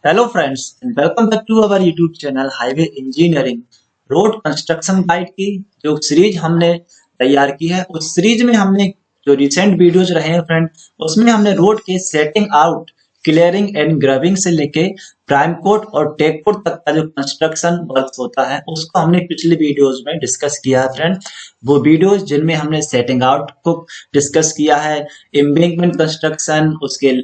Hello friends and welcome back to our YouTube channel highway engineering road construction guide की जो series हमने तैयार की है। उस सीरीज में हमने जो रिसेंट वीडियोज रहे हैं फ्रेंड, उसमें हमने रोड के सेटिंग आउट, क्लियरिंग एंड ग्रबिंग से लेके प्राइम कोट और टेक कोट तक का जो कंस्ट्रक्शन वर्क होता है उसको हमने पिछले वीडियोज में डिस्कस किया है फ्रेंड। वो वीडियोज जिनमें हमने सेटिंग आउट को डिस्कस किया है, एम्बैंकमेंट कंस्ट्रक्शन, उसके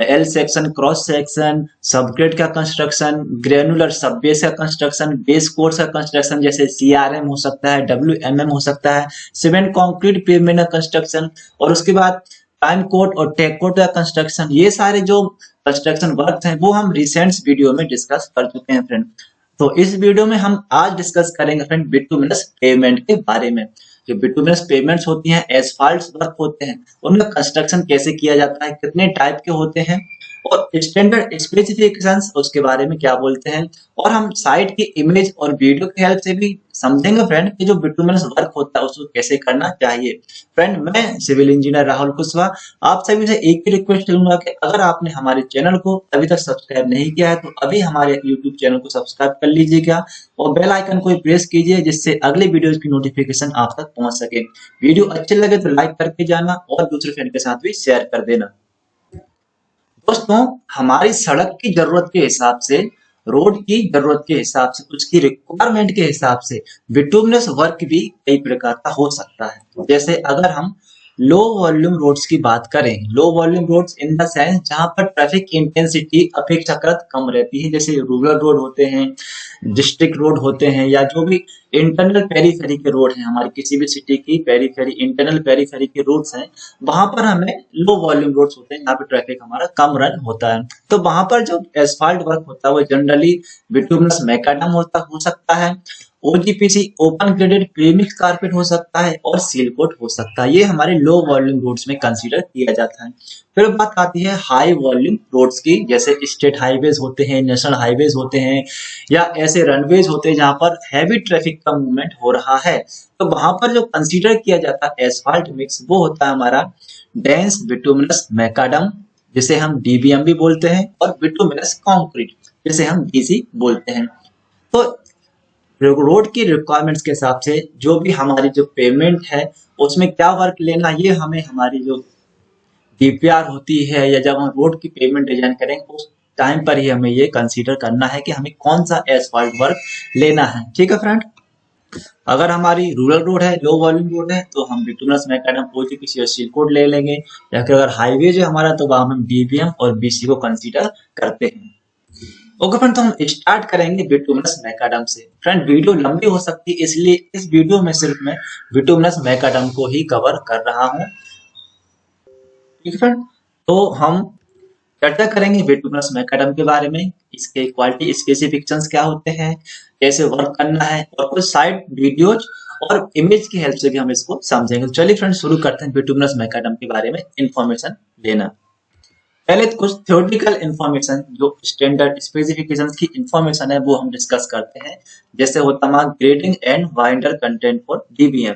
L section, cross section, subgrade का कंस्ट्रक्शन, ग्रेनुलर सब बेस का कंस्ट्रक्शन, बेस कोर्स का कंस्ट्रक्शन जैसे सीआरएम हो सकता है, डब्ल्यूएमएम हो सकता है, सीमेंट कंक्रीट पेवमेंट का कंस्ट्रक्शन, और उसके बाद प्राइम कोट और टेक कोट का कंस्ट्रक्शन। ये सारे जो कंस्ट्रक्शन वर्क हैं वो हम रिसेंट वीडियो में डिस्कस कर चुके हैं फ्रेंड। तो इस वीडियो में हम आज डिस्कस करेंगे फ्रेंड बिटुमिनस पेवमेंट के बारे में। जो बिटुमिनस पेवमेंट्स होती हैं, एस्फाल्ट वर्क होते हैं, उनका कंस्ट्रक्शन कैसे किया जाता है, कितने टाइप के होते हैं और स्टैंडर्ड स्पेसिफिकेशंस उसके बारे में क्या बोलते हैं, और हम साइट की इमेज और वीडियो की हेल्प से भी समझेंगे फ्रेंड कि जो बिटुमिनस वर्क होता है उसको कैसे करना चाहिए। फ्रेंड, मैं सिविल इंजीनियर राहुल कुशवाहा आप सभी से एक ही रिक्वेस्ट करूंगा कि अगर आपने हमारे चैनल को अभी तक सब्सक्राइब नहीं किया है तो अभी हमारे यूट्यूब चैनल को सब्सक्राइब कर लीजिएगा और बेल आइकन को प्रेस कीजिए जिससे अगले वीडियोस की नोटिफिकेशन आप तक पहुंच सके। वीडियो अच्छे लगे तो लाइक करके जाना और दूसरे फ्रेंड के साथ भी शेयर कर देना। दोस्तों, हमारी सड़क की जरूरत के हिसाब से, रोड की जरूरत के हिसाब से, उसकी रिक्वायरमेंट के हिसाब से बिटुमिनस वर्क भी कई प्रकार का हो सकता है। जैसे अगर हम लो वॉल्यूम रोड्स की बात करें, low volume roads in the sense जहां पर ट्रैफिक इंटेंसिटी अपेक्षाकृत कम रहती है, जैसे रूरल रोड होते हैं, डिस्ट्रिक्ट रोड होते हैं, या जो भी इंटरनल पेरीफेरी के रोड हैं, हमारी किसी भी सिटी की पेरीफेरी, इंटरनल पेरीफेरी के रोड्स हैं, वहां पर हमें लो वॉल्यूम रोड्स होते हैं जहाँ पे ट्रैफिक हमारा कम रन होता है। तो वहां पर जो एस्फाल्ट वर्क होता है वो जनरली बिटुमिनस मैकाडम हो सकता है, ओजीपीसी ओपन ग्रेडेड प्रीमिक्स कारपेट हो सकता है और सील कोट हो सकता है। ये हमारे लो वॉल्यूम रोड्स में कंसीडर किया जाता है। फिर बात आती है हाई वॉल्यूम रोड्स की, जैसे स्टेट हाईवेज होते हैं, नेशनल हाईवेज होते हैं, या ऐसे रनवेज होते हैं जहां पर हैवी ट्रैफिक का मूवमेंट हो रहा है। तो वहां पर जो कंसीडर किया जाता है एस्फाल्ट मिक्स वो होता है हमारा डेंस बिटुमिनस मैकाडम, जिसे हम डीबीएम भी बोलते हैं, और बिटुमिनस कंक्रीट जिसे हम डीसी बोलते हैं। तो रोड की रिक्वायरमेंट्स के हिसाब से जो भी हमारी जो पेमेंट है उसमें क्या वर्क लेना, ये हमें हमारी जो डीपीआर होती है या जब हम रोड की पेमेंट डिजाइन करेंगे उस टाइम पर ही हमें ये कंसीडर करना है कि हमें कौन सा एस्फाल्ट वर्क लेना है। ठीक है फ्रेंड, अगर हमारी रूरल रोड है, लो वॉल्यूम रोड है, तो हम बिटुमिनस मैकाडम ओजीपीसी और सील कोड ले लेंगे, या फिर अगर हाईवे जो हमारा तो वहां हम डीबीएम और बीसी को कंसीडर करते हैं। ओके फ्रेंड, तो हम स्टार्ट करेंगे बिटुमिनस मैकाडम से। फ्रेंड, वीडियो लंबी हो सकती है इसलिए इस वीडियो में सिर्फ मैं बिटुमिनस मैकाडम को ही कवर कर रहा हूं। ठीक है फ्रेंड, तो हम चर्चा करेंगे बिटुमिनस मैकाडम के बारे में, इसके क्वालिटी स्पेसिफिकेशंस क्या होते हैं, कैसे वर्क करना है, और कुछ साइड वीडियोज और इमेज की हेल्प से भी हम इसको समझेंगे। चलिए फ्रेंड, शुरू करते हैं बिटुमिनस मैकाडम के बारे में इंफॉर्मेशन लेना। पहले तो कुछ थ्योरेटिकल इंफॉर्मेशन, जो स्टैंडर्ड स्पेसिफिकेशंस की इंफॉर्मेशन है वो हम डिस्कस करते हैं। जैसे होता है grading and binder content for DBM.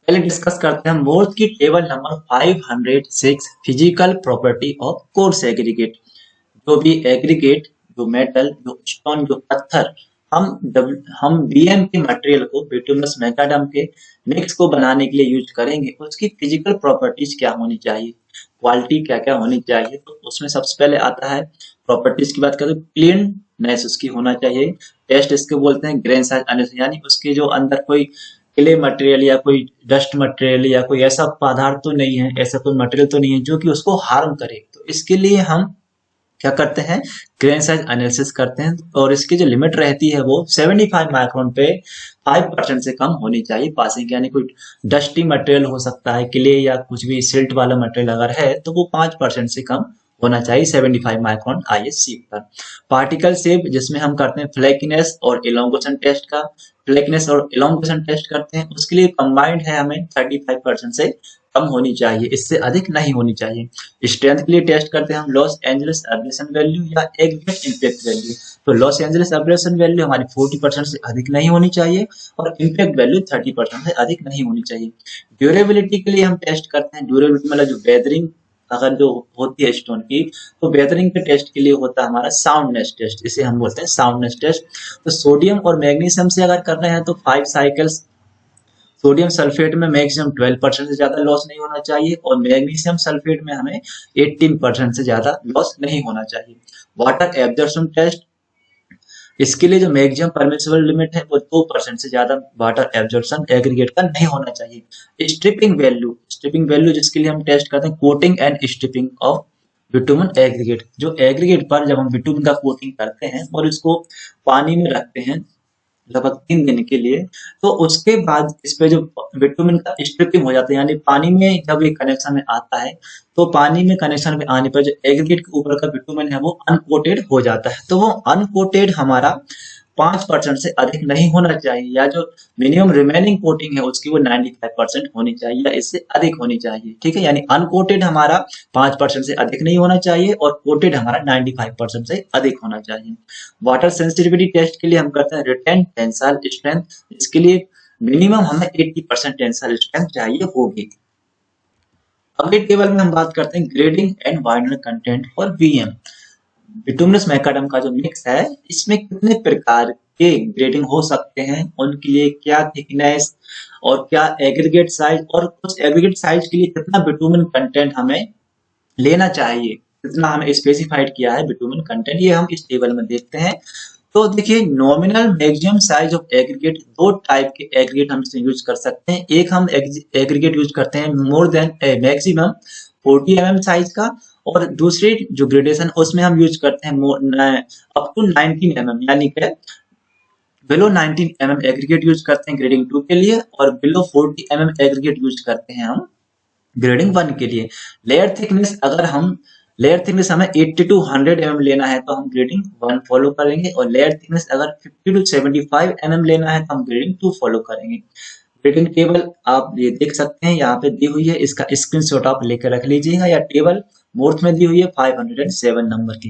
पहले डिस्कस करते हैं मोर्स की table number 506, physical property of coarse aggregate. जो भी एग्रीगेट, जो मेटल, जो स्टोन, जो पत्थर हम बीएम के मटेरियल को बिटुमिनस मैकाडम के मिक्स को बनाने के लिए यूज करेंगे, उसकी फिजिकल प्रॉपर्टीज क्या होनी चाहिए, क्वालिटी क्या क्या होनी चाहिए। तो उसमें सबसे पहले आता है प्रॉपर्टीज की बात करें तो क्लीननेस उसकी होना चाहिए। टेस्ट इसके बोलते हैं ग्रेन साइज एनालिसिस, यानी उसके जो अंदर कोई क्ले मटेरियल या कोई डस्ट मटेरियल या कोई ऐसा पदार्थ तो नहीं है, ऐसा कोई मटेरियल तो नहीं है जो कि उसको हार्म करे। तो इसके लिए हम क्या करते हैं, ग्रेन साइज एनालिसिस करते हैं, और इसकी जो लिमिट रहती है वो 75 माइक्रोन पे 5% से कम होनी चाहिए पासिंग। यानी कोई डस्टी मटेरियल हो सकता है, क्ले या कुछ भी सिल्ट वाला मटेरियल अगर है तो वो 5% से कम होना चाहिए 75 माइक्रोन आईएससी पर। पार्टिकल शेप, जिसमें हम करते हैं फ्लैकीनेस और इलोंगेशन टेस्ट का, फ्लैकीनेस और इलोंगेशन टेस्ट करते हैं, उसके लिए कंबाइंड है हमें 35% से कम होनी चाहिए, इससे अधिक नहीं होनी चाहिए। स्ट्रेंथ के लिए टेस्ट करते हैं हम लॉस एंजलिस एब्रेशन वैल्यू या एग्रीगेट इंपैक्ट वैल्यू। तो लॉस एंजलिस एब्रेशन वैल्यू हमारी 40% से अधिक नहीं होनी चाहिए और इंपैक्ट वैल्यू 30% से अधिक नहीं होनी चाहिए। ड्यूरेबिलिटी के लिए हम टेस्ट करते हैं, ड्यूरेबिलिटी मतलब जो वेदरिंग अगर जो होती है स्टोन की, तो बेहतरीन के टेस्ट के लिए होता है हमारा साउंडनेस टेस्ट, इसे हम बोलते हैं साउंडनेस टेस्ट। तो सोडियम और मैग्नीशियम से अगर कर रहे हैं तो 5 साइकिल्स, सोडियम सल्फेट में मैक्सिमम 12% से ज्यादा लॉस नहीं होना चाहिए, और मैग्नीशियम सल्फेट में हमें 18% से ज्यादा लॉस नहीं होना चाहिए। वाटर एब्जॉर्प्शन टेस्ट, इसके लिए जो मैक्सिमम परमिसिबल लिमिट है वो 2% से ज्यादा वाटर एब्जॉर्प्शन एग्रीगेट का नहीं होना चाहिए। स्ट्रिपिंग वैल्यू जिसके लिए हम टेस्ट करते हैं coating and stripping of bitumen aggregate, जो एग्रीगेट पर जब हम बिटुमन का कोटिंग करते हैं और इसको पानी में रखते हैं लगभग 3 दिन के लिए, तो उसके बाद इस पे जो बिटुमिन का स्ट्रिपिंग हो जाता है, यानी पानी में जब ये कनेक्शन में आता है तो पानी में कनेक्शन में आने पर जो एग्रीगेट के ऊपर का बिटुमिन है वो अनकोटेड हो जाता है। तो वो अनकोटेड हमारा 5% से अधिक नहीं होना चाहिए, या जो मिनिमम रिमेनिंग कोटिंग है उसकी वो 95% होनी चाहिए या इससे अधिक होनी चाहिए। ठीक है, यानी अनकोटेड हमारा 5% से अधिक नहीं होना चाहिए और कोटेड हमारा 95% से अधिक होना चाहिए। वाटर सेंसिटिविटी टेस्ट के लिए हम करते हैं रिटेन टेंसाइल स्ट्रेंथ, इसके लिए मिनिमम हमें 80% टेंसाइल स्ट्रेंथ चाहिए होगी। अगले टेबल में हम बात करते हैं grading and vinyl content for VM. Bituminous macadam का जो मिक्स है इसमें कितने प्रकार के ग्रेडिंग हो सकते हैं, उनके लिए क्या थिकनेस और क्या एग्रीगेट साइज, और कुछ एग्रीगेट साइज के लिए कितना बिटुमिन कंटेंट हमें लेना चाहिए, कितना हमें स्पेसिफाइड किया है बिटुमिन कंटेंट, ये हम इस टेबल में देखते हैं। तो देखिए nominal maximum size of aggregate, दो टाइप के एग्रीगेट हम इसमें यूज कर सकते हैं। एक हम एग्रीगेट यूज करते हैं more than maximum 40 mm size का, और दूसरी जो ग्रेडेशन उसमें हम यूज करते हैं अप टू 19 mm, यानी कि बिलो 19 mm एग्रीगेट यूज करते हैं ग्रेडिंग 2 के लिए, और बिलो 40 mm एग्रीगेट यूज करते हैं हम ग्रेडिंग 1 के लिए। लेयर थिकनेस, अगर हम लेयर थिकनेस हमें 80 to 100 mm लेना है तो हम ग्रेडिंग 1 फॉलो करेंगे, और लेयर थिकनेस अगर 50 to 75 mm लेना है तो हम ग्रेडिंग 2 फॉलो करेंगे। ग्रेडिंग टेबल आप ये देख सकते हैं यहाँ पे दी हुई है, इसका स्क्रीनशॉट आप लेकर रख लीजिएगा, या टेबल फोर्थ में दी हुई है 507 नंबर की।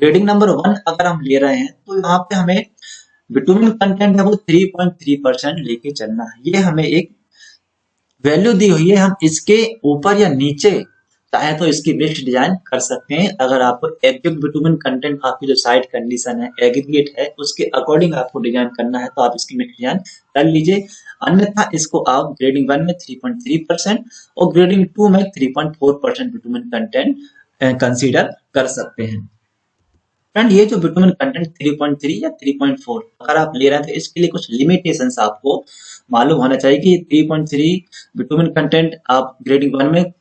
ग्रेडिंग नंबर 1 अगर हम ले रहे हैं तो यहाँ पे हमें बिटुमिन कंटेंट है वो 3.3% लेके चलना है। ये हमें एक वैल्यू दी हुई है, हम इसके ऊपर या नीचे चाहे तो इसकी मिक्स डिजाइन कर सकते हैं। अगर आपको एग्जैक्ट बिटुमिन कंटेंट आपकी जो साइट कंडीशन है एग्रीगेट है उसके अकॉर्डिंग आपको डिजाइन करना है तो आप इसकी मिक्स डिजाइन कर लीजिए, अन्यथा इसको आप ग्रेडिंग 1 में 3.3% और ग्रेडिंग 2 में 3.4% बिटुमिन कंटेंट कंसीडर कर सकते हैं। फ्रेंड ये जो बिटुमिन कंटेंट 3.3 या 3.4 अगर आप ले रहे हैं तो इसके लिए कुछ लिमिटेशंस आपको मालूम होना चाहिए कि 3.3 बिटुमिन कंटेंट आप ग्रेडिंग 1 में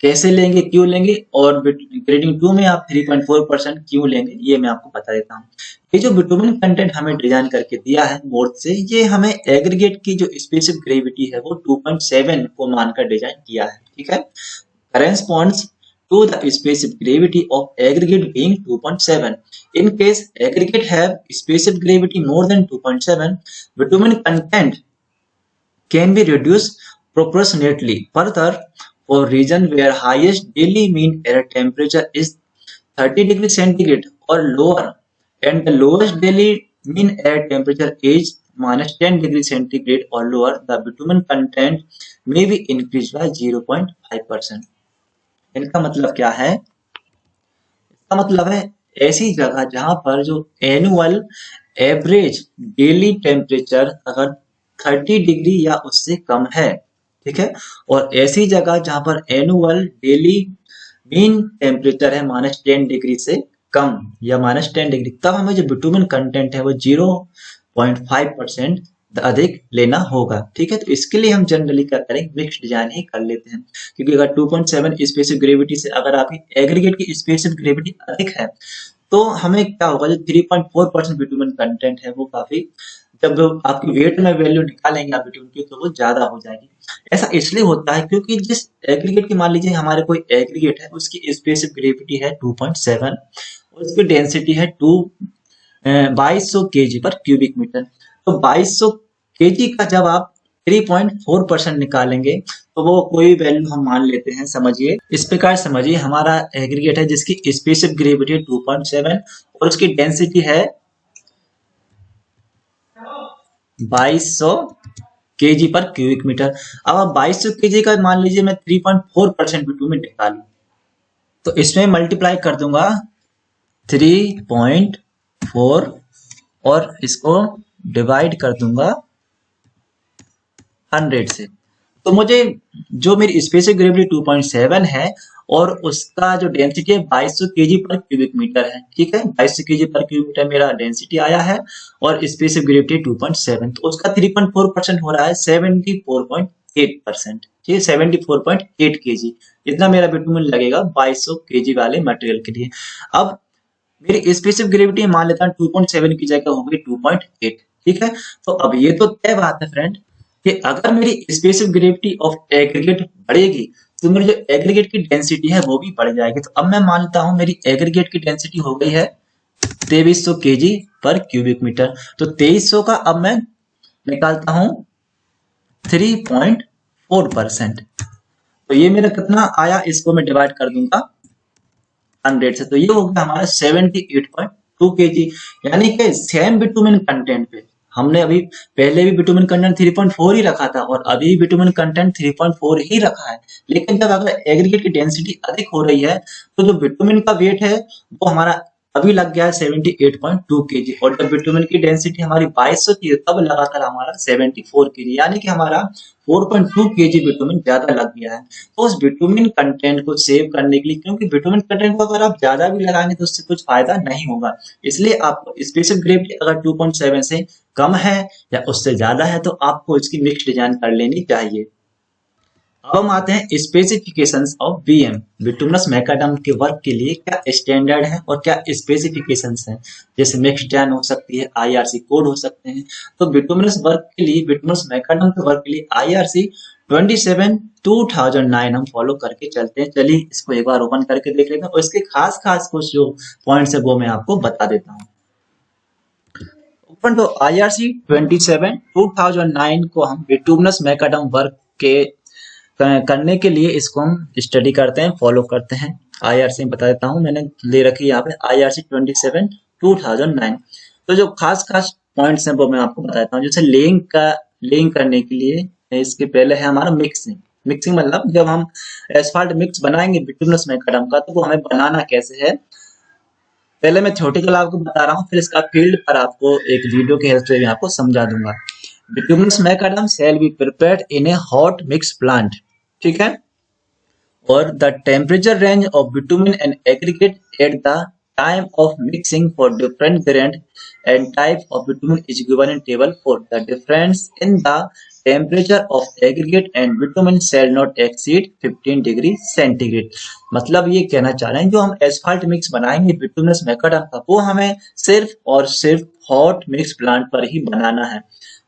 कैसे लेंगे, क्यों लेंगे, और ग्रेडिंग 2 में आप 3.4% क्यों लेंगे, ये मैं आपको बता देता हूँ। ये जो बिटुमिन कंटेंट हमें डिजाइन करके दिया है बोर्ड से, ये हमें एग्रीगेट की जो स्पेसिफिक ग्रेविटी है वो 2.7 को मानकर डिजाइन किया है। ठीक है, corresponds to the specific gravity of aggregate being 2.7. In case aggregate have specific gravity more than 2.7, bitumen content can be reduced proportionately. Further, for region where highest daily mean air temperature is 30 degrees centigrade or lower, and the lowest daily mean air temperature is minus 10 degrees centigrade or lower, the bitumen content may be increased by 0.5%. इनका मतलब क्या है? इसका मतलब है ऐसी जगह जहां पर जो एनुअल एवरेज डेली टेम्परेचर अगर 30 डिग्री या उससे कम है, ठीक है, और ऐसी जगह जहां पर एनुअल डेली मीन टेम्परेचर है -10 डिग्री से कम या -10 डिग्री, तब हमें जो बिटुमिन कंटेंट है वो 0.5% अधिक लेना होगा। ठीक है, तो इसके लिए हम जनरली क्या करेंगे, मिक्स डिजाइन ही कर लेते हैं, क्योंकि अगर 2.7 स्पेसिफिक ग्रेविटी से अगर आपकी एग्रीगेट की स्पेसिफिक ग्रेविटी अधिक है तो हमें क्या होगा, जो 3.4% बिटुमिन कंटेंट है वो काफी, जब आपकी वेट में वैल्यू निकालेंगे आप बिटुमिन की तो वो ज्यादा हो जाएगी। ऐसा इसलिए होता है क्योंकि जिस एग्रीगेट की, मान लीजिए हमारे कोई एग्रीगेट है उसकी स्पेसिफिक ग्रेविटी है 2.7 और उसकी डेंसिटी है 2200 kg पर क्यूबिक मीटर, तो 2200 kg का जब आप 3.4% निकालेंगे तो वो कोई वैल्यू हम मान लेते हैं, समझिए इस प्रकार समझिए, हमारा एग्रीगेट है जिसकी स्पेसिफिक ग्रेविटी 2.7 और उसकी डेंसिटी है 2200 kg पर क्यूबिक मीटर। अब आप 2200 kg का मान लीजिए मैं 3.4% बिटुमिन निकालूं, तो इसमें मल्टीप्लाई कर दूंगा 3.4 और इसको डिवाइड कर दूंगा 100 से। तो मुझे जो मेरी स्पेसिफिक ग्रेविटी 2.7 है और उसका जो डेंसिटी है 2200 केजी पर क्यूबिक मीटर है। ठीक है, 2200 केजी पर क्यूबिक मीटर मेरा डेंसिटी आया है और स्पेसिफिक ग्रेविटी 2.7, तो उसका 3.4% हो रहा है 74.8%। ठीक है, 74.8 केजी इतना मेरा बिटुमेन लगेगा 2200 केजी वाले मटेरियल के लिए। अब मेरी स्पेसिफिक ग्रेविटी मान लेता हूँ 2.7 की जगह हो गई 2.8। ठीक है, तो अब ये तो तय बात है फ्रेंड कि अगर मेरी स्पेसिफिक ग्रेविटी ऑफ एग्रीगेट बढ़ेगी तो मेरी जो एग्रीगेट की डेंसिटी है वो भी बढ़ जाएगी। तो अब मैं मानता हूं मेरी एग्रीगेट की डेंसिटी हो गई है 2300 केजी पर क्यूबिक मीटर। तो 2300 का अब मैं निकालता हूं 3.4%। तो ये मेरा कितना आया, इसको मैं डिवाइड कर दूंगा 100 से, तो ये हो गया हमारा 78.2 केजी। यानी कि सेम बिटुमेन कंटेंट पे हमने अभी पहले भी बिटुमेन कंटेंट 3.4 ही रखा था और अभी बिटुमेन कंटेंट 3.4 ही रखा है। लेकिन जब अगर एग्रीगेट की डेंसिटी अधिक हो रही है तो जो बिटुमेन का वेट है वो हमारा अभी लग गया है 78.2 केजी, और जब बिटुमेन की डेंसिटी हमारी 2200 थी तब लगा था हमारा 74 केजी, यानी कि हमारा 4.2 केजी बिटुमेन ज्यादा लग गया है। तो उस बिटुमेन कंटेंट को सेव करने के लिए, क्योंकि बिटुमेन कंटेंट को अगर आप ज्यादा भी लगाएंगे तो उससे कुछ फायदा नहीं होगा, इसलिए आपको स्पेसिफिक ग्रेविटी अगर 2.7 से कम है या उससे ज्यादा है तो आपको इसकी मिक्स डिजाइन कर लेनी चाहिए। अब हम आते हैं specifications of BM. Bituminous macadam के वर्क के लिए क्या स्टैंडर्ड है और क्या स्पेसिफिकेशंस हैं, जैसे मिक्स डिजाइन हो सकती है, आईआरसी कोड हो सकते हैं। तो बिटुमिनस वर्क के लिए, बिटुमिनस मैकाडम के वर्क के लिए आईआरसी 27/2009 हम फॉलो करके चलते हैं। चलिए इसको एक बार ओपन करके देख लेते हैं और इसके खास खास कुछ जो पॉइंट्स है वो मैं आपको बता देता हूँ। ओपन तो आईआरसी 27/2009 को हम बिटुमिनस मैकाडम वर्क के करने के लिए इसको हम स्टडी करते हैं, फॉलो करते हैं। आईआरसी बता देता हूं, मैंने ले रखी है यहाँ पे आईआरसी 27/2009। तो जो खास खास पॉइंट्स हैं वो मैं आपको बताता हूँ। जैसे लेइंग करने के लिए इसके पहले है हमारा मिक्सिंग। मिक्सिंग मतलब जब हम एसफाल्ट मिक्स बनाएंगे बिटुमिनस मैकाडम का तो वो हमें बनाना कैसे है, पहले मैं थ्योरेटिकल आपको बता रहा हूँ, फिर इसका फील्ड पर आपको एक वीडियो की हेल्प से भी आपको समझा दूंगा। Bituminous macadam shall be prepared in A hot mix plant. ठीक है, और the temperature range of bitumen and aggregate at the time of mixing for different grade and type of bitumen is given in table 4। The difference in the temperature of aggregate and bitumen shall not exceed 15 degree centigrade. मतलब ये कहना चाह रहे हैं जो हम asphalt mix बनाएंगे bituminous macadam का वो हमें सिर्फ और सिर्फ हॉट मिक्स प्लांट पर ही बनाना है।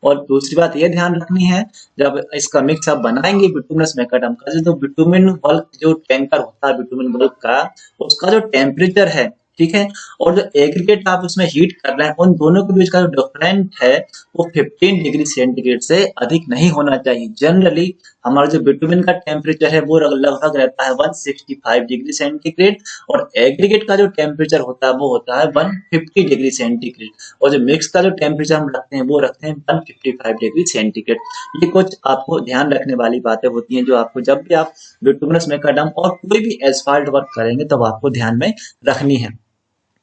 और दूसरी बात ये ध्यान रखनी है, जब इसका मिक्स आप बनाएंगे बिटुमिनस मैकाडम का, जो बिटुमिन बल्क जो टैंकर होता है बिटुमिन बल्क का, उसका जो टेम्परेचर है, ठीक है, और जो एग्रीगेट आप उसमें हीट कर रहे हैं, उन दोनों के बीच का जो डिफरेंट है वो 15 डिग्री सेंटीग्रेड से अधिक नहीं होना चाहिए। जनरली हमारा जो बिटुमिन का टेम्परेचर है वो लगभग रहता है 165 डिग्री सेंटीग्रेड और एग्रीगेट का जो टेम्परेचर होता है वो होता है 150 डिग्री सेंटीग्रेड, और जो मिक्स का जो टेम्परेचर हम रखते हैं वो रखते हैं 155 डिग्री सेंटीग्रेड। ये कुछ आपको ध्यान रखने वाली बातें होती हैं जो आपको जब भी आप बिटुमिनस मैकाडम और कोई भी एसफाल्ट वर्क करेंगे तब आपको ध्यान में रखनी है।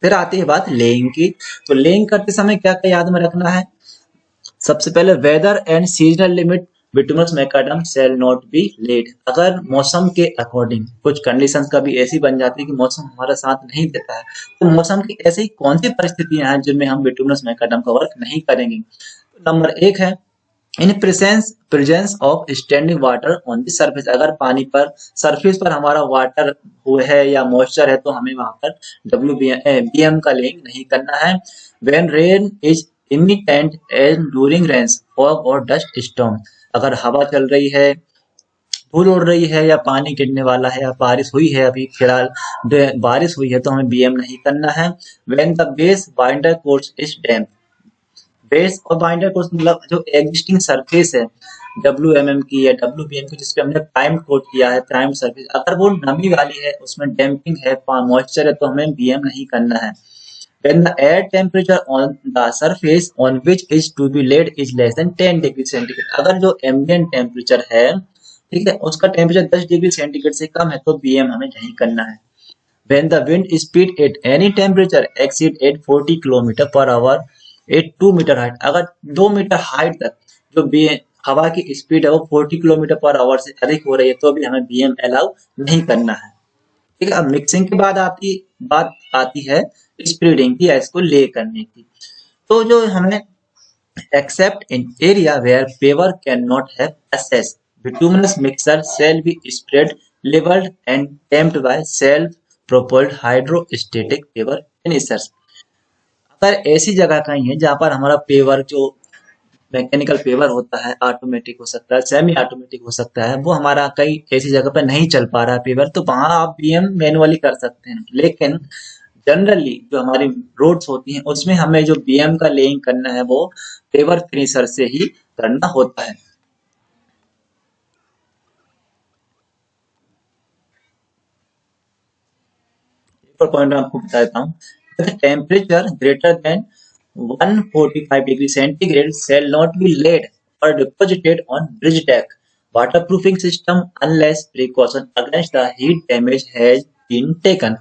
फिर आती है बात लेइंग की। तो लेइंग करते समय क्या क्या याद में रखना है, सबसे पहले weather and seasonal limit bituminous macadam shall not be laid. अगर मौसम के अकॉर्डिंग कुछ कंडीशंस कभी ऐसी बन जाती है कि मौसम हमारा साथ नहीं देता है, तो मौसम की ऐसी कौन सी परिस्थितियां हैं जिनमें हम बिटुमिनस मैकाडम का वर्क नहीं करेंगे। तो नंबर 1 है in presence of standing water on the surface. अगर पानी पर सरफेस पर हमारा वाटर है या मॉइस्चर है तो हमें वहां पर बीएम का लेइंग नहीं करना है। When rain is imminent and during rains fog और डस्ट स्टॉर्म। अगर हवा चल रही है, धूल उड़ रही है या पानी गिरने वाला है या बारिश हुई है, अभी फिलहाल बारिश हुई है तो हमें बीएम नहीं करना है। When the base binder course is damp. Base और बाइंडर कोर्स मतलब जो एग्जिस्टिंग सरफेस है WMM की या WBM की जिसपे हमने प्राइम कोट किया है, प्राइम सरफेस, अगर वो नमी वाली है, उसमें डैम्पिंग है, मॉइस्चर है, तो हमें बीएम नहीं करना है। When the air temperature on the surface on which is to be laid is less than 10 degree centigrade. अगर जो एम्बिएंट टेम्परेचर है, ठीक है, उसका टेम्परेचर 10 डिग्री सेंटीग्रेड से कम है तो बीएम हमें नहीं करना है। When the wind speed at any temperature exceed 840 kilometre per hour at 2 metre height, अगर 2 मीटर हाइट तक जो हवा की स्पीड है वो 40 किलोमीटर पर आवर से अधिक हो रही है तो भी हमें बीएम अलाउ नहीं करना है। ठीक है, अब मिक्सिंग के बाद बात आती है स्प्रेडिंग की या इसको ले करने की। तो जो हमें except in area where paver cannot have access, bituminous mixture shall be spread, labeled and tamped by self-propelled hydrostatic paver finishers। अगर ऐसी जगह कहीं है जहां पर हमारा पेवर जो मैकेनिकल पेवर होता है, ऑटोमेटिक हो सकता है, सेमी ऑटोमेटिक हो सकता है, वो हमारा कहीं ऐसी जगह पर नहीं चल पा रहा है पेवर, तो वहां आप बीएम मैनुअली कर सकते हैं। लेकिन जनरली जो हमारी रोड्स होती हैं उसमें हमें जो बीएम का लेइंग करना है वो पेवर फिनिशर से ही करना होता है। एक और पॉइंट आपको बता देता हूँ, temperature greater than 145 degree centigrade shall not be laid or deposited on bridge deck, waterproofing system unless precaution against the heat damage has been taken।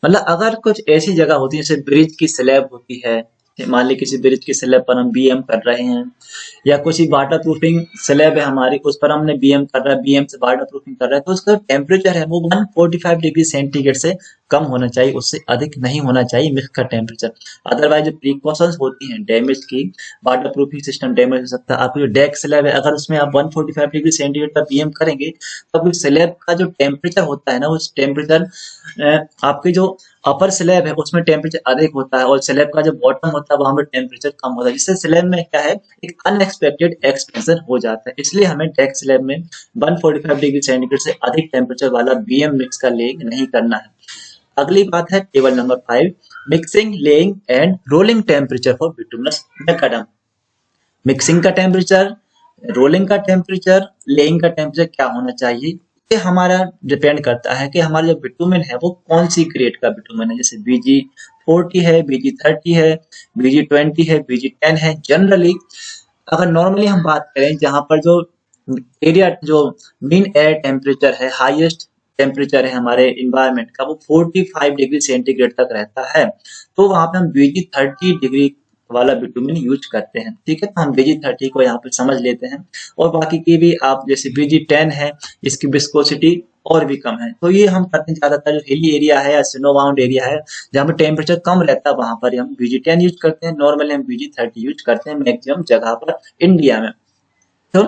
मतलब अगर कुछ ऐसी जगह होती है जैसे ब्रिज की स्लैब होती है, मान ली किसी ब्रिज की स्लैब पर हम बीएम कर रहे हैं, या कुछ वाटर प्रूफिंग स्लैब है हमारी उस पर हमने बीएम कर रहा है, बीएम से वाटर प्रूफिंग कर रहा है, तो उसका टेम्परेचर है वो 145 डिग्री सेंटीग्रेड से कम होना चाहिए, उससे अधिक नहीं होना चाहिए मिक्स का टेम्परेचर। अदरवाइज जो प्रिकॉशंस होती हैं डैमेज की, वाटर प्रूफिंग सिस्टम डैमेज हो सकता है। आपकी जो डेक स्लैब है अगर उसमें आप 145 डिग्री सेंटीग्रेड पर बीएम करेंगे तो आपकी स्लैब का जो टेम्परेचर होता है ना, उस टेम्परेचर आपकी जो अपर स्लैब है उसमें टेम्परेचर अधिक होता है और स्लैब का जो बॉटम होता है वहां पर टेम्परेचर कम होता है, जिससे स्लैब में क्या है एक अनएक्सपेक्टेड एक्सपेंशन हो जाता है। इसलिए हमें डेक स्लैब में 145 डिग्री सेंटीग्रेड से अधिक टेम्परेचर वाला बीएम मिक्स का लेइंग नहीं करना है। अगली बात है table number 5, mixing, laying and rolling temperature for bituminous macadam. Mixing का टेम्परेचर, रोलिंग का टेम्परेचर, लेइंग का टेम्परेचर क्या होना चाहिए, ये हमारा डिपेंड करता है कि हमारा जो बिटुमिन है वो कौन सी ग्रेड का बिटुमिन है। जैसे BG40 है, BG30 है, BG20 है, BG10 है। जनरली अगर नॉर्मली हम बात करें जहां पर जो एरिया जो मीन एयर टेम्परेचर है, हाईएस्ट टेम्परेचर है हमारे इन्वायरमेंट का, वो 45 डिग्री सेंटीग्रेड तक रहता है, तो वहां पे हम BG30 डिग्री वाला बिटुमिन यूज करते हैं। ठीक है, तो हम BG30 को यहाँ पे समझ लेते हैं, और बाकी की भी आप जैसे BG10 है, इसकी विस्कोसिटी और भी कम है, तो ये हम करते हैं ज्यादातर जो हिली एरिया है या स्नो बाउंड एरिया है जहाँ पे टेम्परेचर कम रहता है वहां पर हम BG10 यूज करते हैं। नॉर्मली हम BG30 यूज करते हैं मैक्सिमम जगह पर इंडिया में। तो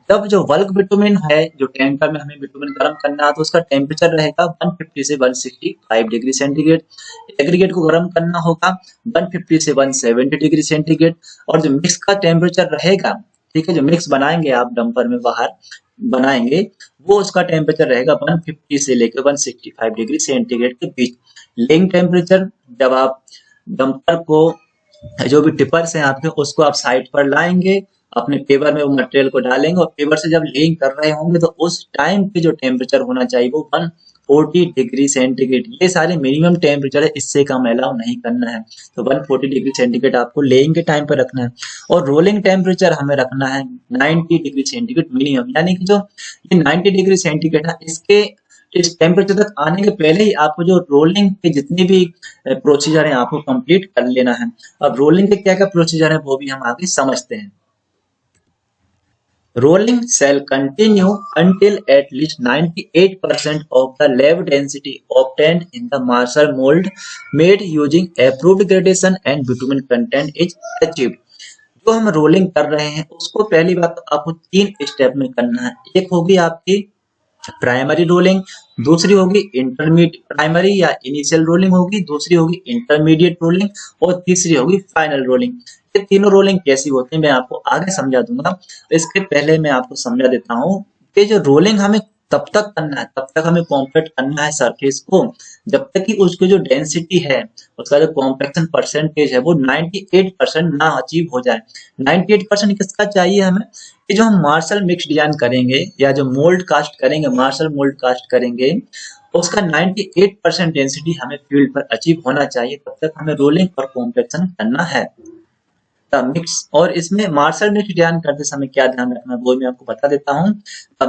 जब जो बल्क बिटुमिन है, जो टैंकर में हमें बिटुमिन गर्म करना है, तो उसका टेम्परेचर रहेगा 150 से 165 डिग्री सेंटीग्रेड। एग्रीगेट को गर्म करना होगा 150 से 170 डिग्री सेंटीग्रेड। और जो मिक्स का टेम्परेचर रहेगा, ठीक है, जो मिक्स बनाएंगे आप डंपर में बाहर बनाएंगे, वो उसका टेम्परेचर रहेगा 150 से लेकर 165 डिग्री सेंटीग्रेड के बीच। लेइंग टेम्परेचर, जब आप डंपर को जो भी टिपर्स हैं आपके उसको आप साइड पर लाएंगे, अपने पेपर में वो मटेरियल को डालेंगे और पेपर से जब लेइंग कर रहे होंगे तो उस टाइम पे जो टेम्परेचर होना चाहिए वो 140 डिग्री सेंटीग्रेड। ये सारे मिनिमम टेम्परेचर है, इससे कम अलाउ नहीं करना है। तो 140 डिग्री सेंटीग्रेड आपको लेइंग के टाइम पर रखना है। और रोलिंग टेम्परेचर हमें रखना है 90 डिग्री सेंटीग्रेड मिनिमम, यानी कि जो ये 90 डिग्री सेंटीग्रेड है इसके इस टेम्परेचर तक आने के पहले ही आपको जो रोलिंग के जितने भी प्रोसीजर है आपको कंप्लीट कर लेना है। अब रोलिंग के क्या क्या प्रोसीजर है वो भी हम आगे समझते हैं। Rolling shall continue until at least 98% of the lab density obtained in the Marshall mold made using approved gradation and bitumen content is achieved। जो हम रोलिंग कर रहे हैं उसको पहली बात तो आपको 3 स्टेप में करना है। एक होगी आपकी प्राइमरी रोलिंग, दूसरी होगी इंटरमीडिएट प्राइमरी या इनिशियल रोलिंग होगी, दूसरी होगी इंटरमीडिएट रोलिंग और तीसरी होगी फाइनल रोलिंग। ये तीनों रोलिंग कैसी होती है मैं आपको आगे समझा दूंगा। इसके पहले मैं आपको समझा देता हूँ कि जो रोलिंग हमें तब तक करना है, तब तक हमें कॉम्पैक्ट करना है सरफेस को जब तक कि उसकी जो डेंसिटी है, उसका जो कॉम्पैक्शन परसेंटेज है वो 98% ना अचीव हो जाए। 98% किसका चाहिए हमें कि जो हम मार्शल मिक्स डिजाइन करेंगे या जो मोल्ड कास्ट करेंगे, मार्शल मोल्ड कास्ट करेंगे, उसका 98% डेंसिटी हमें फील्ड पर अचीव होना चाहिए। तब तक हमें रोलिंग और कॉम्पैक्शन करना है मिक्स। और इसमें मार्शल मिक्स डिजाइन करते समय क्या ध्यान रखना है वो मैं आपको बता देता हूँ।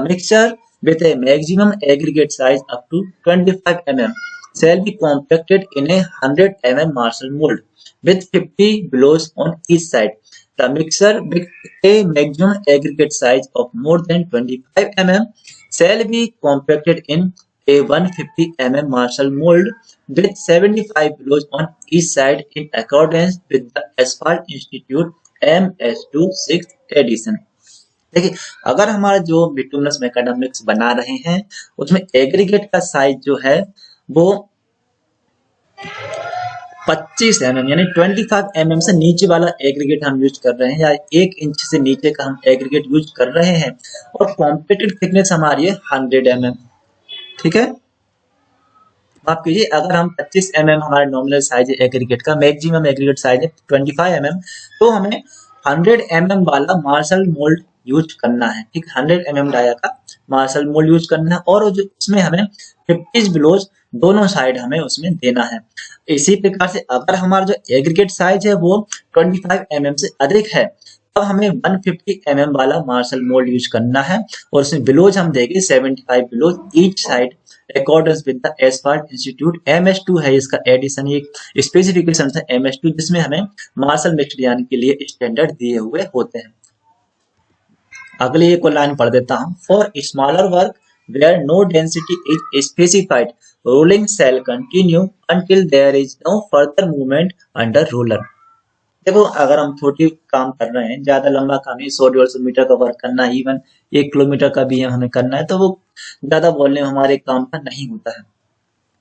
Mixture with a maximum aggregate size up to 25 mm। shall be compacted in a 100 mm Marshall mold with 50 blows on each side. The mixture with a maximum aggregate size of more than 25 mm shall be compacted in a 150 mm Marshall mold with 75 blows on each side in accordance with the Asphalt Institute MS2 6th edition. देखिए, अगर हमारा जो bituminous macadam mix बना रहे हैं उसमें aggregate का size जो है वो 25 mm यानी 25 mm से नीचे वाला एग्रीगेट हम यूज कर रहे हैं या 1 इंच से नीचे का हम एग्रीगेट यूज कर रहे हैं और कॉम्पैक्टेड थिकनेस हमारी है 100 mm। ठीक है, माफ कीजिए, अगर हम 25 mm हमारा नॉमिनल साइज है एग्रीगेट का, मैक्सिमम एग्रीगेट साइज है 25 mm, तो हमें 100 mm वाला मार्शल मोल्ड यूज करना है। ठीक, 100 mm डाया का मार्शल मोल्ड यूज करना है और जो उसमें हमें 50 ब्लोज दोनों साइड हमें उसमें देना है। इसी प्रकार से अगर हमारा जो एग्रीगेट साइज है वो 25 mm से अधिक है तब हमें 150 mm वाला मार्शल मोल्ड यूज करना है और उसमें ब्लोज हम देंगे 75 blows each side according with the asphalt institute MS2 है इसका एडिशन, ये स्पेसिफिकेशन है MS2 जिसमें हमें मार्शल मिक्स्ड यानी के लिए स्टैंडर्ड दिए हुए होते हैं। अगले एक लाइन पढ़ देता हूं। For smaller work where no density is specified, rolling shall continue until there is no further movement under roller। देखो, अगर हम छोटी काम कर रहे हैं, ज्यादा लंबा काम है, 100-150 मीटर का वर्क करना है, इवन 1 किलोमीटर का भी हमें करना है, तो वो ज्यादा बोलने में हमारे काम का नहीं होता है।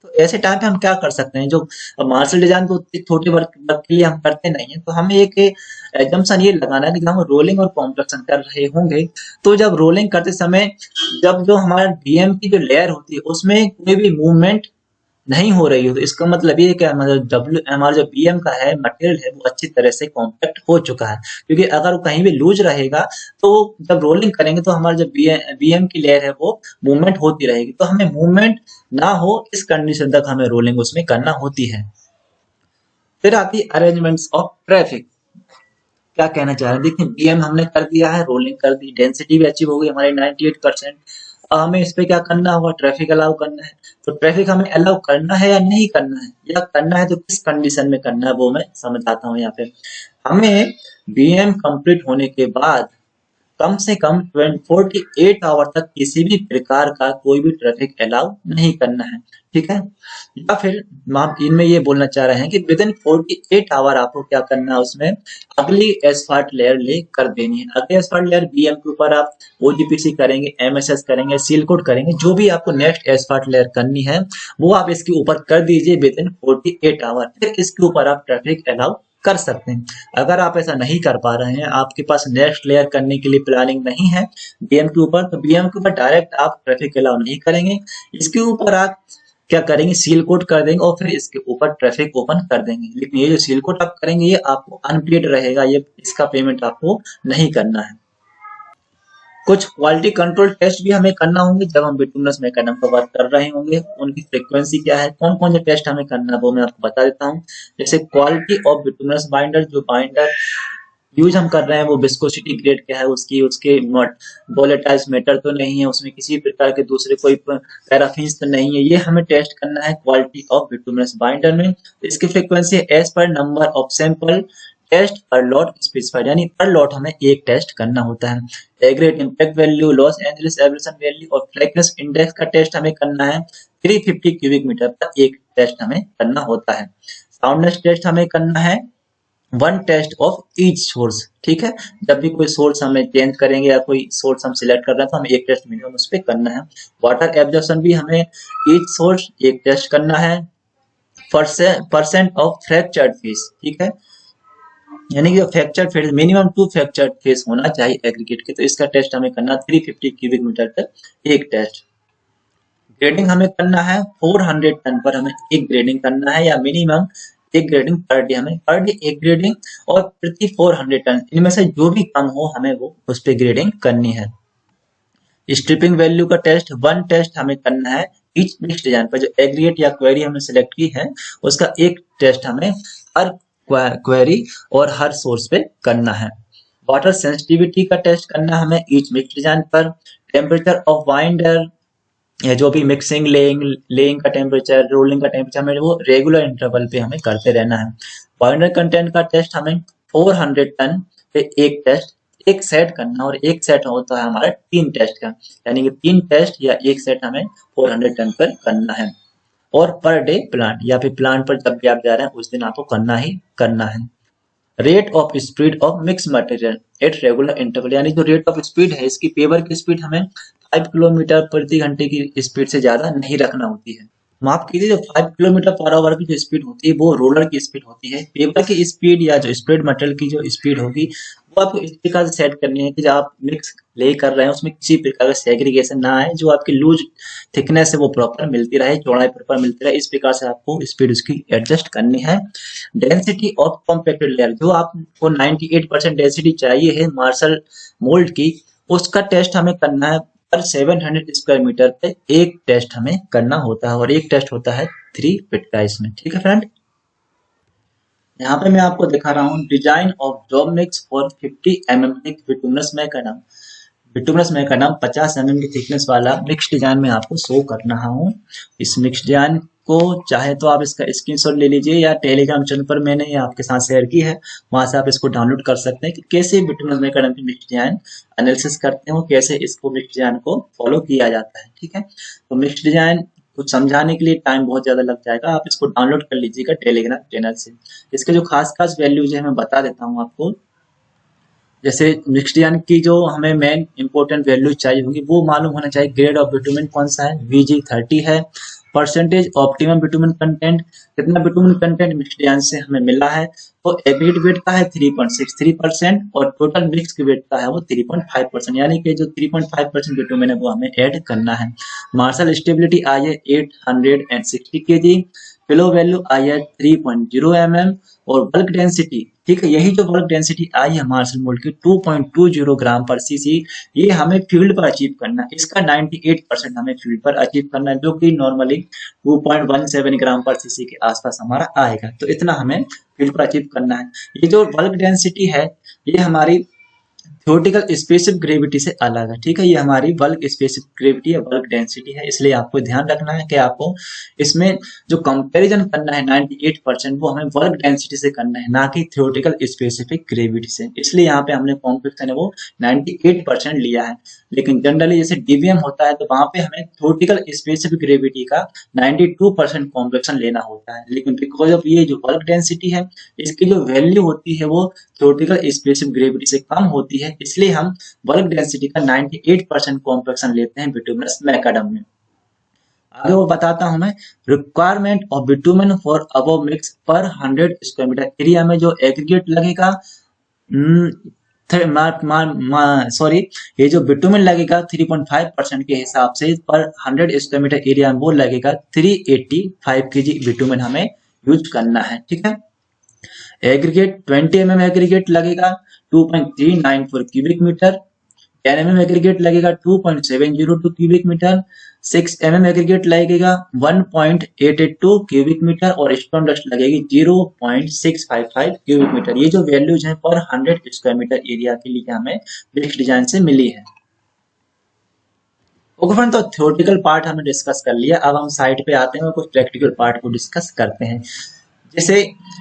तो ऐसे टाइम पे हम क्या कर सकते हैं, जो मार्शल डिजाइन को छोटे वर्क के लिए हम करते नहीं है, तो हमें एक एग्जाम्पशन ये लगाना है कि जब हम रोलिंग और कॉम्प्रेक्शन कर रहे होंगे तो जब रोलिंग करते समय जब जो हमारा डीएम की जो लेयर होती है उसमें कोई भी मूवमेंट नहीं हो रही हो तो इसका मतलब ये कि हमारा जो बीएम का है मटेरियल है वो अच्छी तरह से कॉम्पैक्ट हो चुका है, क्योंकि अगर वो कहीं भी लूज रहेगा तो जब रोलिंग करेंगे तो हमारा जो बीएम की लेयर है वो मूवमेंट होती रहेगी, तो हमें मूवमेंट ना हो इस कंडीशन तक हमें रोलिंग उसमें करना होती है। फिर आती है अरेंजमेंट्स ऑफ ट्रैफिक। क्या कहना चाह रहे हैं, देखिए बीएम हमने कर दिया है, रोलिंग कर दी, डेंसिटी भी अचीव हो गई हमारी 98%। हमें इस पे क्या करना होगा, ट्रैफिक अलाउ करना है। तो ट्रैफिक हमें अलाउ करना है या नहीं करना है, या करना है तो किस कंडीशन में करना है वो मैं समझाता हूँ यहाँ पे। हमें बीएम कंप्लीट होने के बाद कम से कम 48 आवर तक किसी भी प्रकार का कोई भी ट्रैफिक अलाउ नहीं करना है। ठीक है, या फिर हम इनमें ये बोलना चाह रहे हैं कि विद इन 48 आवर आपको क्या करना है, उसमें अगली एस्फाल्ट लेयर ले कर देनी है। अगली एस्फाल्ट लेयर बीएम के ऊपर आप ओजीपीसी करेंगे, एमएसएस करेंगे, सील कोट करेंगे, जो भी आपको नेक्स्ट एस्फाल्ट लेयर करनी है वो आप इसके ऊपर कर दीजिए विद इन 48 आवर। फिर इसके ऊपर आप ट्रैफिक अलाउ कर सकते हैं। अगर आप ऐसा नहीं कर पा रहे हैं, आपके पास नेक्स्ट लेयर करने के लिए प्लानिंग नहीं है बीएम के ऊपर, तो बीएम के ऊपर डायरेक्ट आप ट्रैफिक अलाउ नहीं करेंगे, इसके ऊपर आप क्या करेंगे, सील कोट कर देंगे और फिर इसके ऊपर ट्रैफिक ओपन कर देंगे। लेकिन ये जो सील कोट आप करेंगे ये आपको अनपेड रहेगा, ये इसका पेमेंट आपको नहीं करना है। कुछ क्वालिटी कंट्रोल टेस्ट भी हमें करना होंगे जब हम बिटुमिनस मैकाडम पर वर्क कर रहे होंगे, उनकी फ्रीक्वेंसी क्या है, कौन कौन से टेस्ट हमें करना है वो मैं आपको बता देता हूँ। जैसे क्वालिटी ऑफ बिटुमिनस बाइंडर, जो बाइंडर यूज हम कर रहे हैं वो विस्कोसिटी ग्रेड क्या है उसकी, उसके वोलेटाइल मैटर तो नहीं है, उसमें किसी प्रकार के दूसरे कोई पैराफिन्स तो नहीं है, ये हमें टेस्ट करना है क्वालिटी ऑफ बिटुमिनस बाइंडर में। इसकी frequency as per number of sample test per lot specified, यानी पर लॉट हमें एक टेस्ट करना होता है। Aggregate impact value, Los Angeles abrasion value और फ्लैकनेस इंडेक्स का टेस्ट हमें करना है 350 क्यूबिक मीटर पर एक टेस्ट हमें करना होता है। साउंडनेस टेस्ट हमें करना है 1 टेस्ट ऑफ ईच सोर्स। ठीक है, जब भी कोई सोर्स हमें चेंज करेंगे या कोई सोर्स हम सिलेक्ट कर रहे हैं तो हमें एक टेस्ट मिनिमम उस पर करना है। वाटर एब्जॉर्प्शन भी हमें ईच सोर्स एक टेस्ट करना है। परसेंट ऑफ फ्रैक्चर्ड फेस, ठीक है, यानी कि fractured face minimum 2 fractured face होना चाहिए एग्रीगेट के, तो इसका टेस्ट हमें करना 350 क्यूबिक मीटर पर एक टेस्ट। ग्रेडिंग हमें करना है 400 टन पर हमें एक ग्रेडिंग करना है, या मिनिमम एक ग्रेडिंग पर डे, हमें पर डे एक ग्रेडिंग और प्रति 400 टन इनमें से जो भी कम हो हमें वो उस पर ग्रेडिंग करनी है। स्ट्रिपिंग वैल्यू का टेस्ट 1 टेस्ट हमें करना है ईच मिक्स डिजाइन पर, जो एग्रीगेट या क्वेरी हमने सिलेक्ट की है उसका एक टेस्ट हमें हर क्वेरी और हर सोर्स पे करना है। वाटर सेंसिटिविटी का टेस्ट करना हमें ईच मिक्स डिजाइन पर। टेम्परेचर ऑफ बाइंडर या जो भी मिक्सिंग, लेइंग लेइंग का टेम्परेचर, रोलिंग का टेम्परेचर, हमें वो रेगुलर इंटरवल पे हमें करते रहना है। बाइंडर कंटेंट का टेस्ट हमें 400 टन पे एक टेस्ट एक सेट करना, और एक सेट होता है हमारा 3 टेस्ट का, यानी कि 3 टेस्ट या एक सेट हमें 400 टन पर करना है। और पर डे प्लांट, या फिर प्लांट पर जब भी आप जा रहे हैं उस दिन आपको करना ही करना है। Rate of speed of mix material at regular interval, यानी जो रेट ऑफ स्पीड है इसकी पेवर की स्पीड हमें 5 किलोमीटर प्रति घंटे की स्पीड से ज्यादा नहीं रखना होती है। माफ कीजिए, जो 5 किलोमीटर पर आवर की जो स्पीड होती है वो रोलर की स्पीड होती है। पेपर की स्पीड या जो स्प्रेड मटेरियल की जो स्पीड होगी वो आपको इस प्रकार से सेट करनी है कि जब आप मिक्स ले कर रहे हैं उसमें किसी प्रकार का सेग्रीगेशन ना आए, जो आपकी लूज थिकनेस है वो प्रॉपर मिलती रहे, चौड़ाई प्रॉपर मिलती रहे, इस प्रकार से आपको स्पीड उसकी एडजस्ट करनी है। डेंसिटी ऑफ कॉम्पैक्टेड लेयर, जो आपको 98% डेंसिटी चाहिए है मार्शल मोल्ड की, उसका टेस्ट हमें करना है पर 700 स्क्वायर मीटर पे एक टेस्ट हमें करना होता है, और एक टेस्ट होता है 3 फीट का इसमें। ठीक है फ्रेंड, यहाँ पे मैं आपको दिखा रहा हूँ design of job mix for 50 mm thick bituminous McAdam. Bituminous McAdam 50 mm की थिकनेस वाला मिक्स डिजाइन में आपको शो कर रहा हूँ। इस मिक्स डिजाइन को चाहे तो आप इसका स्क्रीनशॉट ले लीजिए, या टेलीग्राम चैनल पर मैंने ये आपके साथ शेयर की है, वहां से आप इसको डाउनलोड कर सकते हैं कि कैसे बिटुमिनस मैकडम की मिक्स डिजाइन एनालिसिस करते हो, कैसे इसको मिक्स डिजाइन को फॉलो किया जाता है। ठीक है, तो मिक्स डिजाइन कुछ समझाने के लिए टाइम बहुत ज्यादा लग जाएगा, आप इसको डाउनलोड कर लीजिएगा टेलीग्राम चैनल से। इसके जो खास खास वैल्यूज है मैं बता देता हूँ आपको। जैसे मिक्स्ड यानी की जो हमें मेन इंपॉर्टेंट वैल्यू चाहिए होगी वो मालूम होना चाहिए। ग्रेड ऑफ बिटुमेन कौन सा है, VG30 है। परसेंटेज ऑप्टिमम बिटुमेन कंटेंट, कितना बिटुमेन कंटेंट मिक्स्ड यान से हमें मिला है, तो एग्रीगेट वेट का है 3.63%, और टोटल मिक्स के वेट का है वो 3.5%, यानी कि जो 3.5% बिटुमेन है वो हमें ऐड करना है। मार्शल स्टेबिलिटी आई है 860 kg, फ्लो वैल्यू आई है 3.0 mm, और बल्क डेंसिटी, ठीक है, यही जो बल्क डेंसिटी आई है मार्शल मोल्ड की 2.20 ग्राम पर सीसी, ये हमें फील्ड पर अचीव करना है। इसका 98% हमें फील्ड पर अचीव करना है, जो कि नॉर्मली 2.17 ग्राम पर सीसी के आसपास हमारा आएगा। तो इतना हमें फील्ड पर अचीव करना है। ये जो बल्क डेंसिटी है ये हमारी थ्योरेटिकल स्पेसिफिक ग्रेविटी से अलग है। ठीक है, ये हमारी बल्क स्पेसिफिक ग्रेविटी या बल्क डेंसिटी है, इसलिए आपको ध्यान रखना है कि आपको इसमें जो कंपैरिजन करना है 98% वो हमें बल्क डेंसिटी से करना है, ना कि थ्योरेटिकल स्पेसिफिक ग्रेविटी से। इसलिए यहाँ पे हमने कॉम्प्लेक्शन है वो 98% लिया है। लेकिन जनरली जैसे डीबीएम होता है तो वहां पे हमें थ्योरेटिकल स्पेसिफिक ग्रेविटी का 92% कॉम्प्लेक्शन लेना होता है। लेकिन बिकॉज ऑफ ये जो बल्क डेंसिटी है इसकी जो वैल्यू होती है वो थ्योरेटिकल स्पेसिफिक ग्रेविटी से कम होती है, इसलिए हम बल्क डेंसिटी का 98% कॉम्प्लेक्शन लेते हैं बिटुमिनस मैकडम में। आगे वो बताता हूं मैं, requirement of bitumen for above mix पर 100 स्क्वायर मीटर एरिया में जो एग्रीगेट लगेगा, सॉरी, ये जो बिटुमेन लगेगा 3.5% के हिसाब से पर 100 स्क्वायर मीटर एरिया में वो लगेगा 385 kg बिटुमेन हमें यूज करना है। ठीक है, एग्रीगेट 20 mm एग्रीगेट लगेगा 2.394 क्यूबिक मीटर, 10 mm एग्रीगेट लगेगा 2.702 क्यूबिक मीटर, 6 mm एग्रीगेट लगेगा 1.882 क्यूबिक मीटर, और स्टोन डस्ट लगेगी 0.655 क्यूबिक मीटर। ये जो वैल्यूज हैं पर 100 स्क्वायर मीटर एरिया के लिए हमें मिक्स डिजाइन से मिली है। ओके फ्रेंड, तो थ्योरेटिकल पार्ट हमने डिस्कस कर लिया, अब हम साइड पे आते हैं और कुछ प्रैक्टिकल पार्ट को डिस्कस करते हैं। जैसे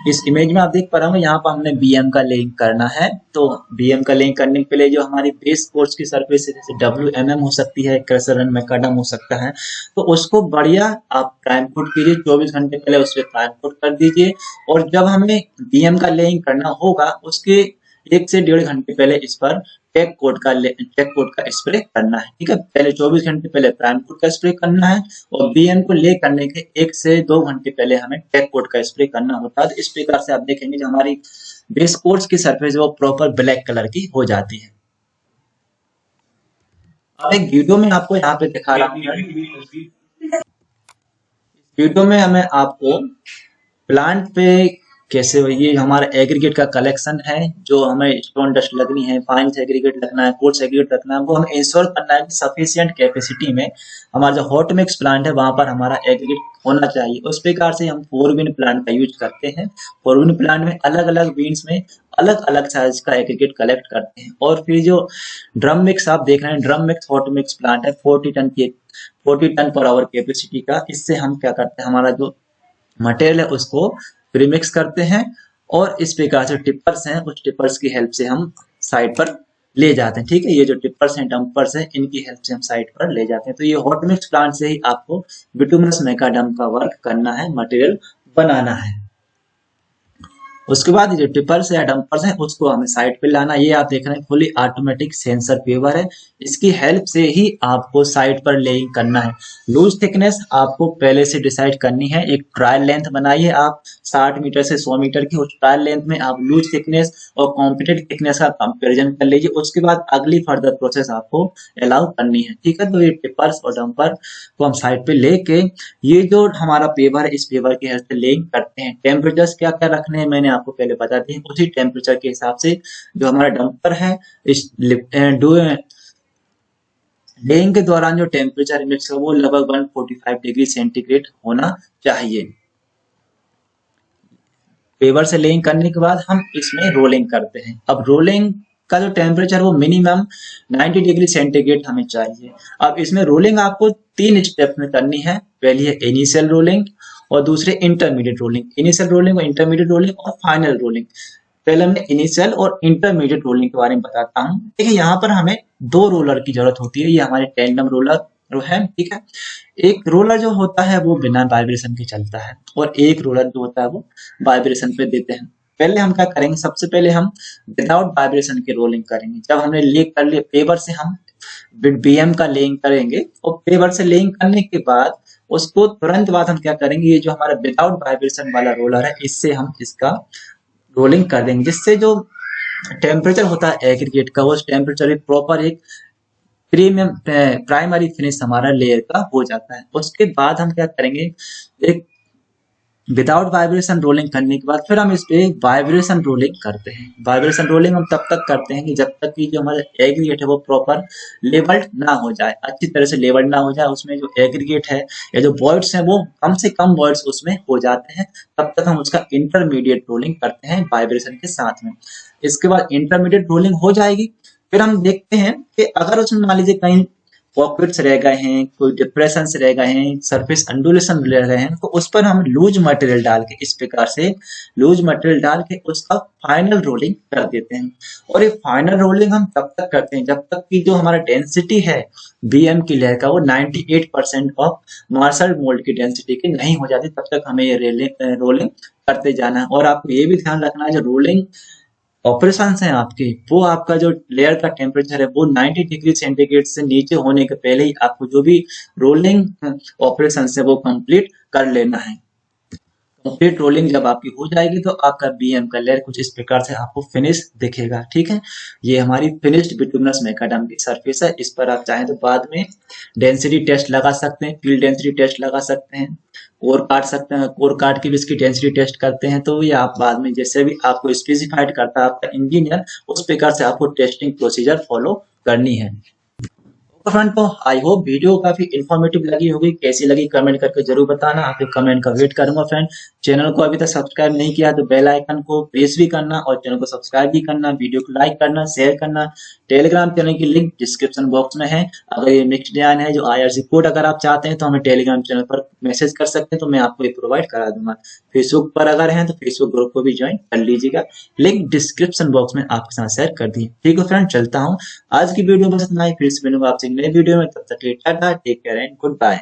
इस इमेज में आप देख पा रहे हो, यहाँ पर हमने बीएम का लेइंग करना है। तो बीएम का लेइंग करने के लिए जो हमारी बेस कोर्स की सरफेस है जैसे WMM हो सकती है, क्रशर एंड मैकडम हो सकता है, तो उसको बढ़िया आप प्राइम कोट कीजिए, 24 घंटे पहले उस पर प्राइम कोट कर दीजिए। और जब हमें बीएम का लेइंग करना होगा उसके 1 से 1.5 घंटे पहले इस पर टेक कोट का स्प्रे करना है। ठीक है, पहले 24 घंटे पहले प्राइम कोट का स्प्रे करना है, और बीएम को ले करने के 1 से 2 घंटे पहले हमें टेक कोट का स्प्रे करना होता है। तो इस प्रकार से आप देखेंगे जो हमारी बेस कोट्स की सरफेस वो प्रॉपर ब्लैक कलर की हो जाती है। अब एक वीडियो में आपको यहाँ पे दिखा रहा हूँ, वीडियो में हमें आपको प्लांट पे कैसे ये हमारा एग्रीगेट का कलेक्शन है, जो हमें स्टोन डस्ट लगनी है, फाइन एग्रीगेट लगना है, कोर्स एग्रीगेट रखना है, वो हमें इंश्योर करना है कि सफिशिएंट कैपेसिटी में हमारा जो हॉट मिक्स प्लांट है वहां पर हमारा एग्रीगेट होना चाहिए। उस प्रकार से हम 4 विन प्लांट का यूज करते हैं। 4 विन प्लांट में अलग अलग बीन्स में अलग अलग साइज का एग्रीगेट कलेक्ट करते हैं। और फिर जो ड्रम मिक्स आप देख रहे हैं, drum mix hot mix plant है 40 टन पर आवर कैपेसिटी का। इससे हम क्या करते हैं, हमारा जो मटेरियल है उसको प्रीमिक्स करते हैं और इस प्रकार से टिपर्स हैं, उस टिपर्स की हेल्प से हम साइड पर ले जाते हैं। ठीक है, ये जो टिपर्स हैं, डंपर्स हैं, इनकी हेल्प से हम साइड पर ले जाते हैं। तो ये हॉट मिक्स प्लांट से ही आपको बिटुमिनस मैकाडम का वर्क करना है, मटेरियल बनाना है। उसके बाद जो टिपर्स या डंपर्स हैं उसको हमें साइड पे लाना। ये आप देख रहे हैं फुली ऑटोमेटिक सेंसर पेवर है, इसकी हेल्प से ही आपको साइड पर लेइंग करना है। लूज थिकनेस आपको पहले से डिसाइड करनी है। एक ट्रायल लेंथ बनाइए आप 60 मीटर से 100 मीटर की, उस ट्रायल लेंथ में आप लूज थिकनेस और कॉम्पिटेड थिकनेस का कंपेरिजन कर लीजिए। उसके बाद अगली फर्दर प्रोसेस आपको अलाउ करनी है। ठीक है, तो ये टिपर्स और डंपर को हम साइड पे लेके ये जो हमारा पेवर है, इस पेवर की हेल्प से लेइंग करते हैं। टेम्परेचर क्या क्या रखने हैं मैंने आपको पहले बता दी, उसी टेम्परेचर के हिसाब से जो हमारा डंपर है इस लेइंग के दौरान जो टेम्परेचर मिक्स है वो लगभग 145 डिग्री सेंटीग्रेड होना चाहिए। पेवर से लेइंग करने के बाद हम इसमें रोलिंग करते हैं। अब रोलिंग का जो टेम्परेचर वो मिनिमम 90 डिग्री सेंटीग्रेड हमें चाहिए। अब इसमें रोलिंग आपको 3 स्टेप में करनी है। पहली है इनिशियल रोलिंग और दूसरे इंटरमीडिएट रोलिंग। इनिशियल रोलिंग और इंटरमीडिएट रोलिंग और फाइनल रोलिंग। पहले मैं इनिशियल और इंटरमीडिएट रोलिंग के बारे में बताता हूँ। देखिए, यहाँ पर हमें 2 रोलर की जरूरत होती है। ये हमारे टेंडम रोलर है। ठीक है, एक रोलर जो होता है वो बिना वाइब्रेशन के चलता है और एक रोलर जो होता है वो वाइब्रेशन पे देते हैं। पहले हम क्या करेंगे, सबसे पहले हम विदाउट वाइब्रेशन की रोलिंग करेंगे। जब हमने ले कर लिया पेपर से, हम बीएम का लेइंग करेंगे और पेपर से लेइंग करने के बाद उसको तुरंत बाद हम क्या करेंगे, ये जो हमारा विदाउट वाइब्रेशन वाला रोलर है इससे हम इसका रोलिंग कर देंगे, जिससे जो टेम्परेचर होता है एग्रीगेट का, वो टेम्परेचर प्रॉपर एक प्रीमियम प्राइमरी फिनिश हमारा लेयर का हो जाता है। उसके बाद हम क्या करेंगे, एक विदाउट वाइब्रेशन रोलिंग करने के बाद फिर हम इस पे वाइब्रेशन रोलिंग करते हैं। वाइब्रेशन रोलिंग हम तब तक करते हैं कि जब तक कि जो हमारा एग्रीगेट है वो प्रॉपर लेवल्ड ना हो जाए, अच्छी तरह से लेवल्ड ना हो जाए, उसमें जो एग्रीगेट है या जो वॉइड्स हैं वो कम से कम वॉइड्स उसमें हो जाते हैं, तब तक हम उसका इंटरमीडिएट रोलिंग करते हैं वाइब्रेशन के साथ में। इसके बाद इंटरमीडिएट रोलिंग हो जाएगी, फिर हम देखते हैं कि अगर उसमें मान लीजिए कहीं पॉकेट्स रह गए हैं, कोई डिप्रेशन रह गए हैं, सरफेस अंडुलेशन रह गए हैं, तो उस पर हम लूज मटेरियल डाल के, इस प्रकार से लूज मटेरियल डाल के उसका फाइनल रोलिंग कर देते हैं। और ये फाइनल रोलिंग हम तब तक करते हैं जब तक कि जो हमारा डेंसिटी है बीएम की लेयर का वो 98% ऑफ मार्शल मोल्ड की डेंसिटी की नहीं हो जाती, तब तक हमें ये रोलिंग करते जाना है। और आपको ये भी ध्यान रखना है, जो रोलिंग ऑपरेशन हैं आपके, वो आपका जो लेयर का टेम्परेचर है वो 90 डिग्री सेंटीग्रेड से नीचे होने के पहले ही आपको जो भी रोलिंग ऑपरेशन है वो कंप्लीट कर लेना है। कंप्लीट रोलिंग जब आपकी हो जाएगी तो आपका बीएम का लेयर कुछ इस प्रकार से आपको फिनिश दिखेगा। ठीक है, ये हमारी फिनिश्ड बिटुमिनस मैकाडम की सरफेस है। इस पर आप चाहें तो बाद में डेंसिटी टेस्ट लगा सकते हैं, फील्ड डेंसिटी टेस्ट लगा सकते हैं, कोर काट सकते हैं, कोर काट के भी इसकी डेंसिटी टेस्ट करते हैं। तो ये आप बाद में जैसे भी आपको स्पेसिफाइड करता है आपका इंजीनियर, उस प्रकार से आपको टेस्टिंग प्रोसीजर फॉलो करनी है। फ्रेंड, तो आई होप वीडियो काफी इन्फॉर्मेटिव लगी होगी। कैसी लगी कमेंट करके जरूर बताना, आपके कमेंट का वेट करूंगा। फ्रेंड, चैनल को अभी तक सब्सक्राइब नहीं किया तो बेल आइकन को प्रेस भी करना और चैनल को सब्सक्राइब भी करना, वीडियो को लाइक करना, शेयर करना। टेलीग्राम चैनल की लिंक डिस्क्रिप्शन बॉक्स में है। अगर ये मिक्स्ड डिजाइन है, जो IRC कोड अगर आप चाहते हैं तो हमें टेलीग्राम चैनल पर मैसेज कर सकते हैं, तो मैं आपको ये प्रोवाइड करा दूंगा। फेसबुक पर अगर हैं तो फेसबुक ग्रुप को भी ज्वाइन कर लीजिएगा, लिंक डिस्क्रिप्शन बॉक्स में आपके साथ शेयर कर दिए। ठीक है फ्रेंड, चलता हूँ। आज की वीडियो बस इतना ही, फिर से मिलूंगा आपसे नई वीडियो में। तब तक take care and good bye.